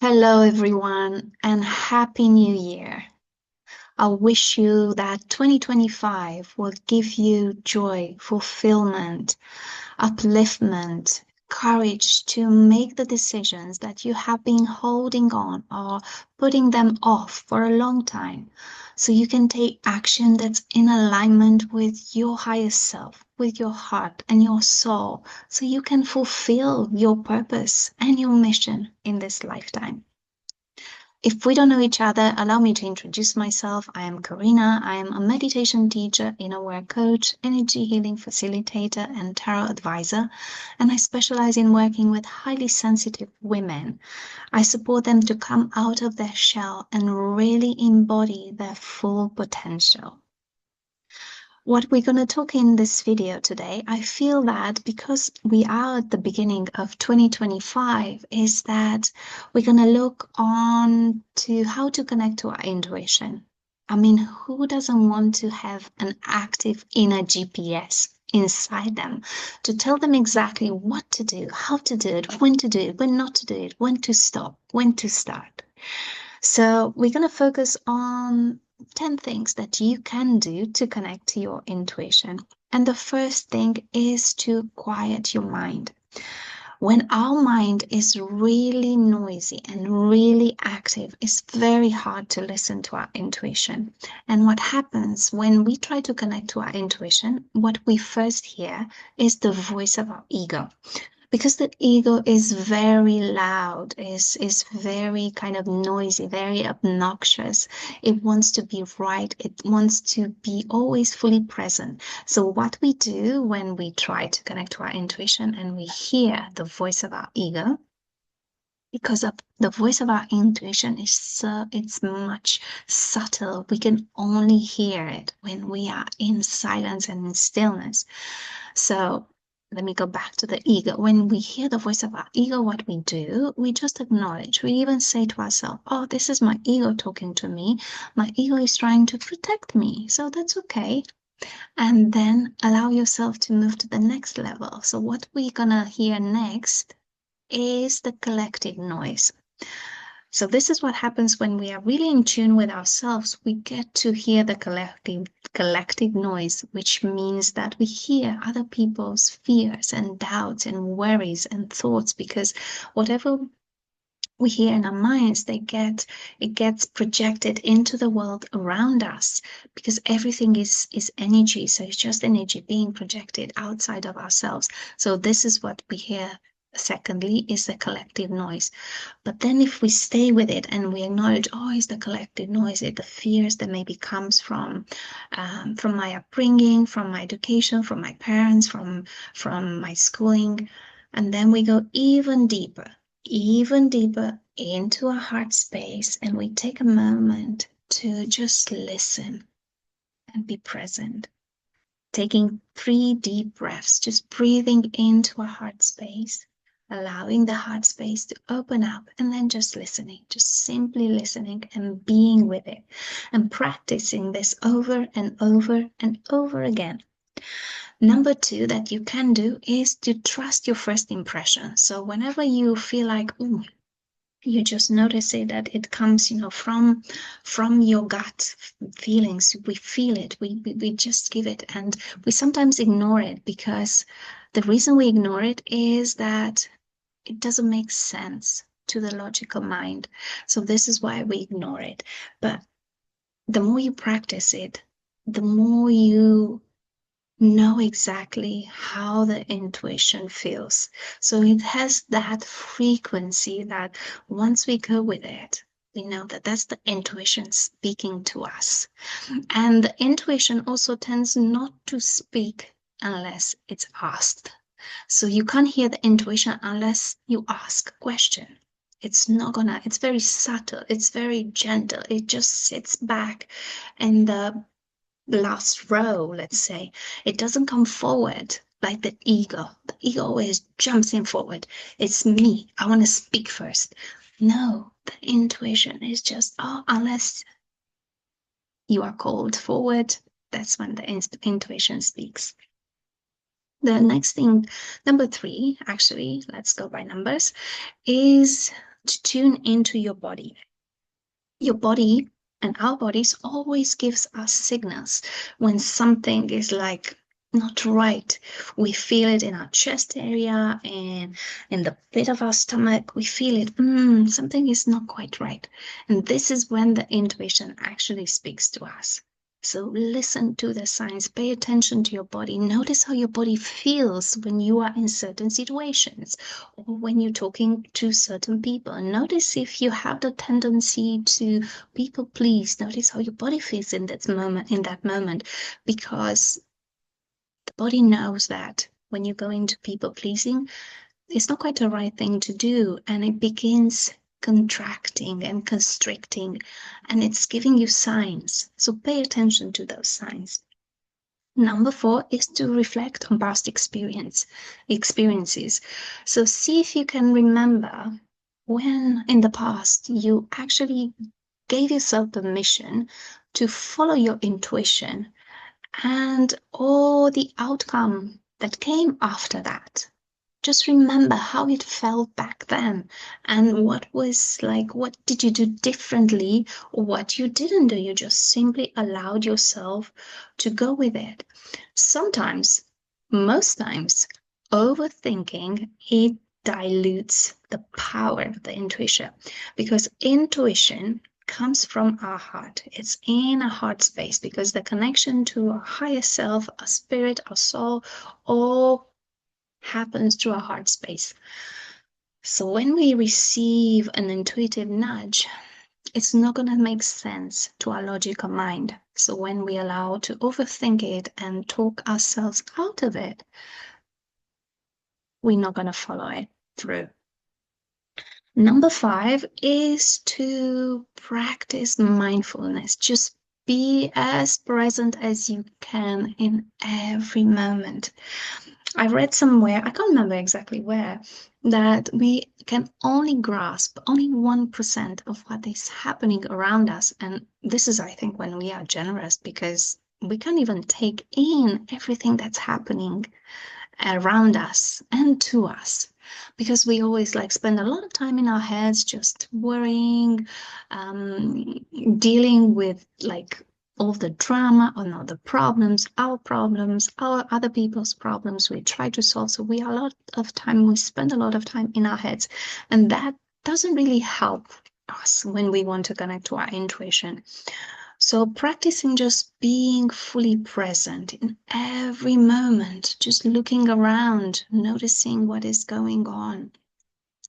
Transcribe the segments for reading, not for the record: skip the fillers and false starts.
Hello, everyone, and Happy New Year. I wish you that 2025 will give you joy, fulfillment, upliftment, courage to make the decisions that you have been holding on or putting them off for a long time, so you can take action that's in alignment with your highest self, with your heart and your soul, so you can fulfill your purpose and your mission in this lifetime. If we don't know each other, allow me to introduce myself. I am Karina. I am a meditation teacher, inner work coach, energy healing facilitator, and tarot advisor. And I specialize in working with highly sensitive women. I support them to come out of their shell and really embody their full potential. What we're going to talk in this video today, I feel that because we are at the beginning of 2025, is that we're going to look on to how to connect to our intuition. I mean, who doesn't want to have an active inner GPS inside them to tell them exactly what to do, how to do it, when not to do it, when to stop, when to start? So we're going to focus on 10 things that you can do to connect to your intuition. And the first thing is to quiet your mind. When our mind is really noisy and really active, it's very hard to listen to our intuition. And what happens when we try to connect to our intuition, what we first hear is the voice of our ego, because the ego is very loud, is very kind of noisy, very obnoxious. It wants to be right. It wants to be always fully present. So what we do when we try to connect to our intuition and we hear the voice of our ego, because of the voice of our intuition is it's much subtle. We can only hear it when we are in silence and in stillness. So let me go back to the ego. When we hear the voice of our ego, what we do, we just acknowledge. We even say to ourselves, oh, this is my ego talking to me. My ego is trying to protect me. So that's okay. And then allow yourself to move to the next level. So what we're gonna hear next is the collective noise. So this is what happens when we are really in tune with ourselves. We get to hear the collective noise, which means that we hear other people's fears and doubts and worries and thoughts, because whatever we hear in our minds, it gets projected into the world around us, because everything is energy. So it's just energy being projected outside of ourselves. So this is what we hear. Secondly, is the collective noise. But then if we stay with it and we acknowledge, oh, it's the collective noise, the fears that maybe comes from my upbringing, from my education, from my parents, from my schooling, and then we go even deeper into our heart space, and we take a moment to just listen and be present. Taking 3 deep breaths, just breathing into our heart space, allowing the heart space to open up, and then just listening, just simply listening and being with it, and practicing this over and over and over again. Number 2 that you can do is to trust your first impression. So whenever you feel like, ooh, you just notice it, that it comes, from your gut feelings. We feel it, we just give it, and we sometimes ignore it, because the reason we ignore it is that it doesn't make sense to the logical mind. So this is why we ignore it. But the more you practice it, the more you know exactly how the intuition feels. So it has that frequency that once we go with it, we know that that's the intuition speaking to us. And the intuition also tends not to speak unless it's asked. So you can't hear the intuition unless you ask a question. It's very subtle, it's very gentle. It just sits back in the last row, let's say. It doesn't come forward like the ego. The ego always jumps in forward. It's me. I want to speak first. No, the intuition is just, oh, unless you are called forward, that's when the intuition speaks. The next thing, number 3, actually, let's go by numbers, is to tune into your body. Your body and our bodies always gives us signals when something is like not right. We feel it in our chest area and in the pit of our stomach. We feel it. Something is not quite right. And this is when the intuition actually speaks to us. So listen to the signs, pay attention to your body. Notice how your body feels when you are in certain situations or when you're talking to certain people. Notice if you have the tendency to people please. Notice how your body feels in that moment, because the body knows that when you go into people pleasing, it's not quite the right thing to do, and it begins contracting and constricting, and it's giving you signs. So pay attention to those signs. Number 4 is to reflect on past experiences. So see if you can remember when in the past you actually gave yourself permission to follow your intuition and all the outcome that came after that. Just remember how it felt back then and what was like, what did you do differently or what you didn't do. You just simply allowed yourself to go with it. Sometimes, most times, overthinking it dilutes the power of the intuition, because intuition comes from our heart. It's in a heart space, because the connection to our higher self, our spirit, our soul, all happens through our heart space. So when we receive an intuitive nudge, it's not going to make sense to our logical mind. So when we allow to overthink it and talk ourselves out of it, we're not going to follow it through. Number 5 is to practice mindfulness. Just be as present as you can in every moment. I read somewhere, I can't remember exactly where, that we can only grasp only 1% of what is happening around us. And this is, I think, when we are generous, because we can't even take in everything that's happening around us and to us, because we always like spend a lot of time in our heads just worrying, dealing with like all the drama or not the problems, our other people's problems we try to solve. So we spend a lot of time in our heads, and that doesn't really help us when we want to connect to our intuition. So practicing just being fully present in every moment, just looking around, noticing what is going on.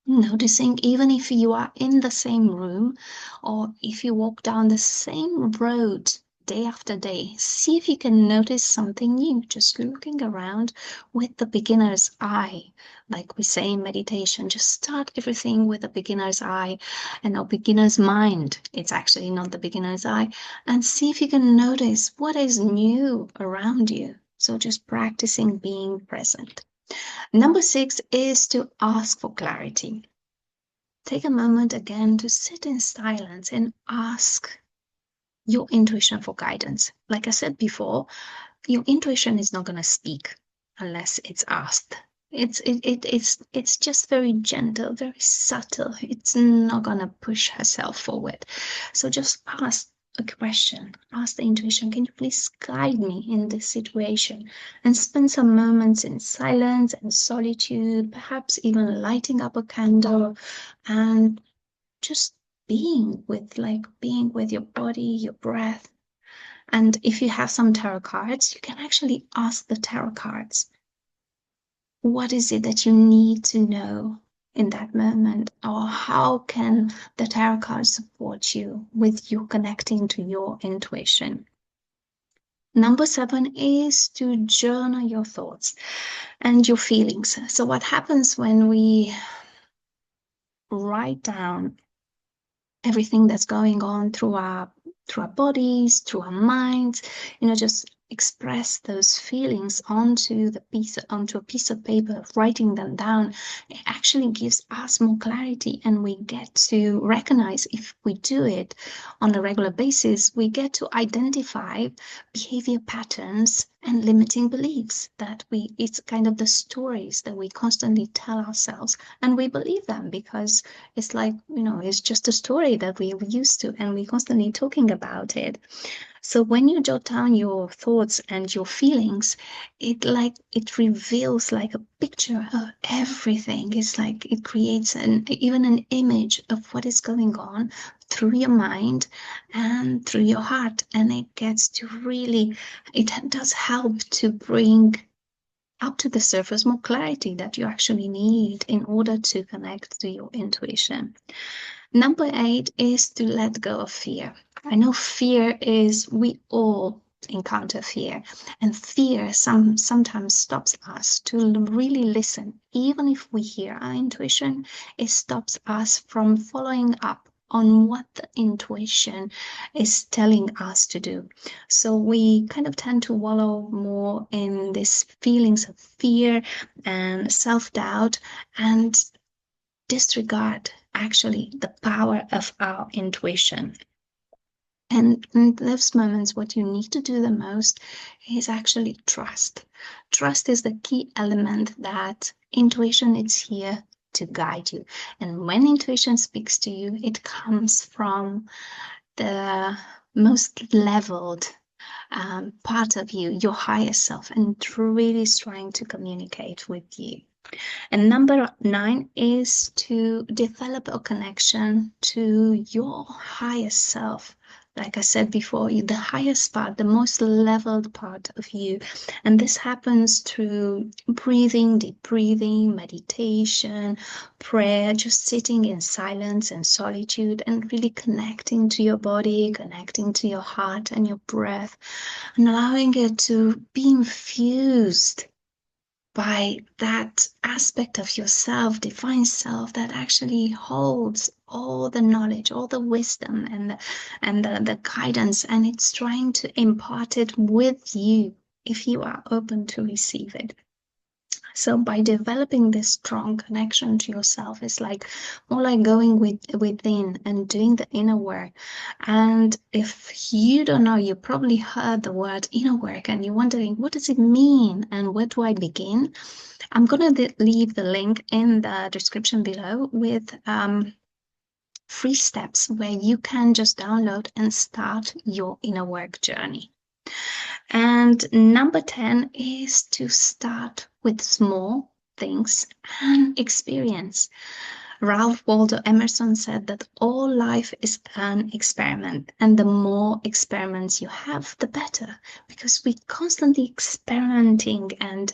Noticing even if you are in the same room or if you walk down the same road day after day, see if you can notice something new, just looking around with the beginner's eye. Like we say in meditation, just start everything with a beginner's eye and a beginner's mind. It's actually not the beginner's eye. And see if you can notice what is new around you. So just practicing being present. Number 6 is to ask for clarity. Take a moment again to sit in silence and ask your intuition for guidance. Like I said before, your intuition is not going to speak unless it's asked. It's just very gentle, very subtle. It's not going to push herself forward. So just ask a question. Ask the intuition, can you please guide me in this situation? And spend some moments in silence and solitude, perhaps even lighting up a candle and just being with your body, your breath. And if you have some tarot cards, you can actually ask the tarot cards, what is it that you need to know in that moment? Or how can the tarot cards support you with you connecting to your intuition? Number 7 is to journal your thoughts and your feelings. So what happens when we write down everything that's going on through our bodies, through our minds, just express those feelings onto a piece of paper, writing them down, it actually gives us more clarity, and we get to recognize, if we do it on a regular basis, we get to identify behavior patterns and limiting beliefs that it's kind of the stories that we constantly tell ourselves, and we believe them because it's like, it's just a story that we're used to, and we're constantly talking about it. So when you jot down your thoughts and your feelings, it reveals like a picture of everything. It's like it creates even an image of what is going on through your mind and through your heart. And it gets to really, it does help to bring up to the surface more clarity that you actually need in order to connect to your intuition. Number 8 is to let go of fear. I know we all encounter fear, and fear sometimes stops us to really listen. Even if we hear our intuition, it stops us from following up on what the intuition is telling us to do. So we kind of tend to wallow more in these feelings of fear and self-doubt, and disregard actually the power of our intuition. And in those moments, what you need to do the most is actually trust. Trust is the key element that intuition is here to guide you. And when intuition speaks to you, it comes from the most leveled part of you, your higher self, and really is trying to communicate with you. And number 9 is to develop a connection to your higher self. Like I said before, the highest part, the most leveled part of you. And this happens through breathing, deep breathing, meditation, prayer, just sitting in silence and solitude and really connecting to your body, connecting to your heart and your breath, and allowing it to be infused by that aspect of yourself, divine self, that actually holds all the knowledge, all the wisdom, and the guidance, and it's trying to impart it with you if you are open to receive it. So by developing this strong connection to yourself, it's like more like going within and doing the inner work. And if you don't know, you probably heard the word inner work and you're wondering, what does it mean and where do I begin? I'm going to leave the link in the description below with free steps where you can just download and start your inner work journey. And number 10 is to start with small things and experience. Ralph Waldo Emerson said that all life is an experiment, and the more experiments you have, the better, because we're constantly experimenting and,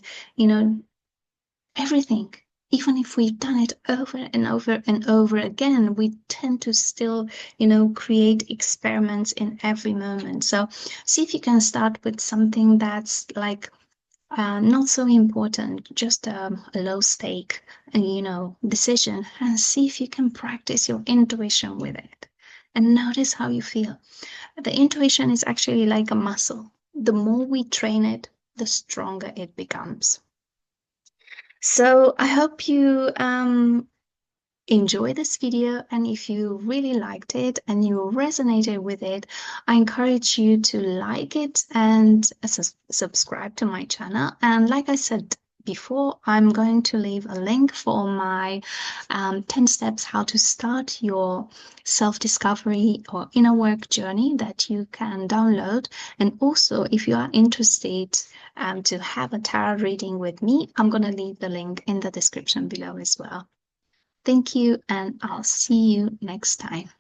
everything. Even if we've done it over and over and over again, we tend to still, create experiments in every moment. So see if you can start with something that's like not so important, just a low stake, decision, and see if you can practice your intuition with it. And notice how you feel. The intuition is actually like a muscle. The more we train it, the stronger it becomes. So I hope you enjoy this video, and if you really liked it and you resonated with it, I encourage you to like it and subscribe to my channel. And like I said before, I'm going to leave a link for my 10 steps how to start your self-discovery or inner work journey that you can download. And also, if you are interested to have a tarot reading with me, I'm going to leave the link in the description below as well. Thank you, and I'll see you next time.